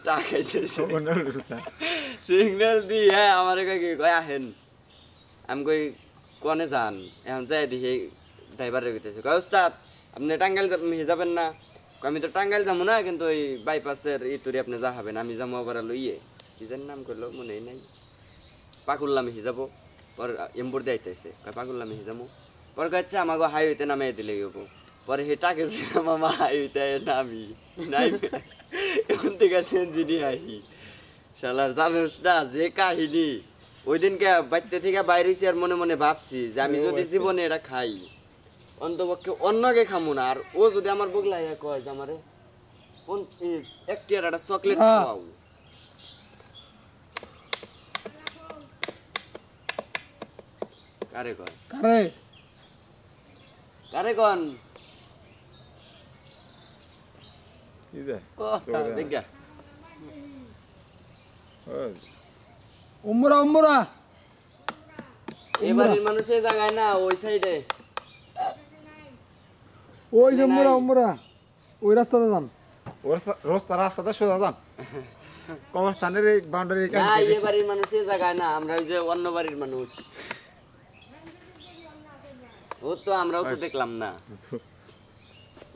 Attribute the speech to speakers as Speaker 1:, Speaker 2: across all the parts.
Speaker 1: টাকা সিগন্যাল দি হ্যাঁ আমার কয় আহেন আমি কই কোনে যান এখন যাই দেখি ড্রাইভারে কইতেছে কয় উস্তাদ আপনি টাঙ্গাইল যাবেন না আমি তো টাঙ্গাইল যাবো না কিন্তু ওই বাইপাসের ইতুরি আপনি যা হবেন আমি যাবো আবার লইয়ে কি জানি নাম করলো মনে নাই পাকুল্লা মেহি যাবো পরে এম্বুর দিয়ে আইতেছে কয় পাকুল্লা মেহি যাবো পরে কচ্ছে আমাকে হাইওয়েতে নামে দিলে যাবো পরে হে টাকে মামা হাইওয়েতে নামি নাই এখন থেকে সেঞ্জিনি আহি শালার জানোস না যে কাহিনী ওই দিনকে বাড়িতে থেকে বাইরে আর মনে মনে ভাবছি যে আমি যদি জীবনে এটা খাই অন্তপক্ষে অন্যকে খামু না আর ও যদি আমার বগলা কয় যে আমারে একটা চকলেট খাওয়াও কারে কয় কারে কন কথা দেখা
Speaker 2: উমরা
Speaker 1: এবারের মানুষ এই জায়গায় না ওই সাইডে
Speaker 2: ওই যে উমরা ওই রাস্তাতে যান
Speaker 3: রাস্তাটা সোজা যান কবরস্থানের এই বাউন্ডারি
Speaker 1: না এবারের মানুষ এই জায়গায় না আমরা ওই যে অন্য বাড়ির মানুষ ও তো আমরাও তো দেখলাম না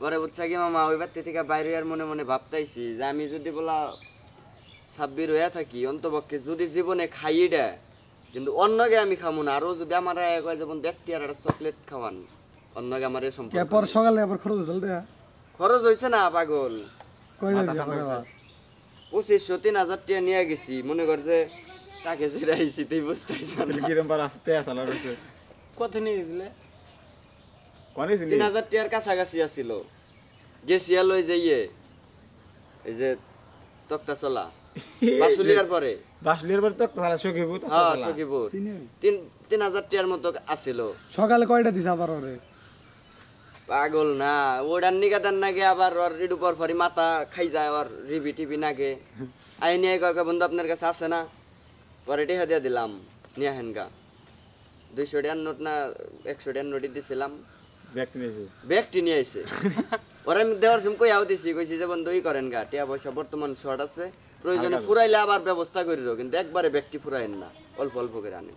Speaker 1: পরে বুঝছা কি মামা ওই বাড়ি থেকে বাইরে আর মনে মনে ভাবতাইছি যে আমি যদি বলা ছাব্বির হইয়া থাকি অন্তপক্ষে যদি জীবনে খাইয়ে দেয় কিন্তু অন্যকে আমি খামো না আরো যদি আমার কয় যেমন দেখতে আর একটা চকলেট খাওয়ান অন্যকে আমার সম্পর্ক
Speaker 2: পর সকালে আবার খরচ চলতে
Speaker 1: খরচ হয়েছে না পাগল 2500-3000 টাকা নিয়ে গেছি মনে কর যে তাকে ছেড়াইছি তুই বুঝতেইছ
Speaker 4: কত নিয়ে দিলে
Speaker 1: 3000 টাকার কাছাকাছি আসছিল গেছিয়াল ওই যে এই যে তক্তা চলা বাসুলিয়ার পরে হ্যাঁ সখীপুর 3000 টাকার মতো আসছিল
Speaker 2: সকালে কয়টা দিছে আবার ওরে
Speaker 1: পাগল না ওডার নিগাদার নাগে আবার ওর রিডু পর ফরি মাথা খাই যায় ওর রিবি টিভি নাগে আই নিয়ে কয় বন্ধু আপনার কাছে আছে না পরে টেহা দিয়ে দিলাম নিয়ে হেনগা 200 টাকার নোট না 100 টাকার নোটই দিছিলাম ব্যাগটি নিয়ে আইছে ওরা আমি দেওয়ার সময় কই আও দিছি কইছি যে বন্ধু ই করেন গা টিয়া পয়সা বর্তমান শর্ট আছে প্রয়োজনে ফুরাইলে আবার ব্যবস্থা করিরো কিন্তু একবারে ব্যাগটি ফুরাইন না অল্প অল্প করে আনেন